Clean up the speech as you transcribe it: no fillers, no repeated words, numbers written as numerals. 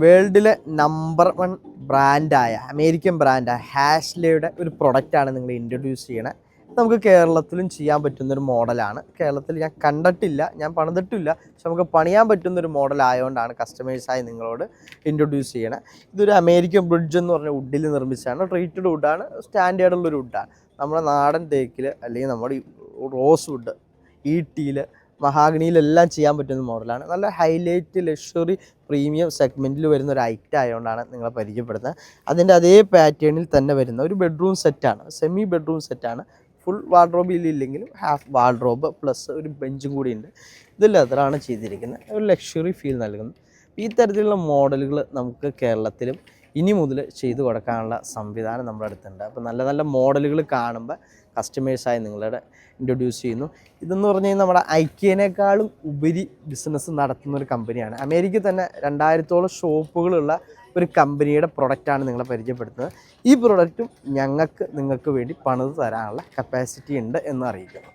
വേൾഡിലെ number 1 ബ്രാൻഡായ American ബ്രാൻഡായ ഹാസ്ലെയുടെ ഒരു പ്രൊഡക്റ്റാണ് നിങ്ങൾ ഇൻട്രൊഡ്യൂസ് ചെയ്യണത്. നമുക്ക് കേരളത്തിലും ചെയ്യാൻ പറ്റുന്നൊരു മോഡലാണ്. കേരളത്തിൽ ഞാൻ കണ്ടിട്ടില്ല, ഞാൻ പണിതിട്ടില്ല, പക്ഷെ നമുക്ക് പണിയാൻ പറ്റുന്നൊരു മോഡലായതുകൊണ്ടാണ് കസ്റ്റമേഴ്സായി നിങ്ങളോട് ഇൻട്രൊഡ്യൂസ് ചെയ്യണത്. ഇതൊരു അമേരിക്കൻ ബ്രിഡ്ജ് എന്ന് പറഞ്ഞ വുഡിൽ നിർമ്മിച്ചാണ്. ട്രീറ്റഡ് വുഡാണ്, സ്റ്റാൻഡേർഡുള്ളൊരു വുഡാണ്. നമ്മുടെ നാടൻ തേക്കിൽ അല്ലെങ്കിൽ നമ്മുടെ റോസ് വുഡ്, ഈട്ടിയിൽ, മഹാഗണിയിലെല്ലാം ചെയ്യാൻ പറ്റുന്ന മോഡലാണ്. നല്ല ഹൈലൈറ്റ് ലക്ഷറി പ്രീമിയം സെഗ്മെൻറ്റിൽ വരുന്ന ഒരു ഐറ്റം ആയതുകൊണ്ടാണ് നിങ്ങളെ പരിചയപ്പെടുന്നത്. അതിൻ്റെ അതേ പാറ്റേണിൽ തന്നെ വരുന്ന ഒരു ബെഡ്റൂം സെറ്റാണ്, സെമി ബെഡ്റൂം സെറ്റാണ്. ഫുൾ വാർഡ്രോബിലില്ലെങ്കിലും ഹാഫ് വാർഡ്രോബ് പ്ലസ് ഒരു ബെഞ്ചും കൂടി ഉണ്ട്. ഇത് ലെതറാണ് ചെയ്തിരിക്കുന്നത്, ഒരു ലക്ഷറി ഫീൽ നൽകുന്നു. ഈ തരത്തിലുള്ള മോഡലുകൾ നമുക്ക് കേരളത്തിലും ഇനി മുതൽ ചെയ്തു കൊടുക്കാനുള്ള സംവിധാനം നമ്മുടെ അടുത്തുണ്ട്. അപ്പോൾ നല്ല നല്ല മോഡലുകൾ കാണുമ്പോൾ കസ്റ്റമേഴ്സായി നിങ്ങളുടെ ഇൻട്രൊഡ്യൂസ് ചെയ്യുന്നു. ഇതെന്ന് പറഞ്ഞു കഴിഞ്ഞാൽ നമ്മുടെ ഐക്യനേക്കാളും ഉപരി ബിസിനസ് നടത്തുന്ന ഒരു കമ്പനിയാണ്. അമേരിക്കയിൽ തന്നെ 2000-ഓളം ഷോപ്പുകളുള്ള ഒരു കമ്പനിയുടെ പ്രൊഡക്റ്റാണ് നിങ്ങളെ പരിചയപ്പെടുത്തുന്നത്. ഈ പ്രൊഡക്റ്റും നിങ്ങൾക്ക് വേണ്ടി പണിത് തരാനുള്ള കപ്പാസിറ്റി ഉണ്ട് എന്ന് അറിയിക്കുന്നു.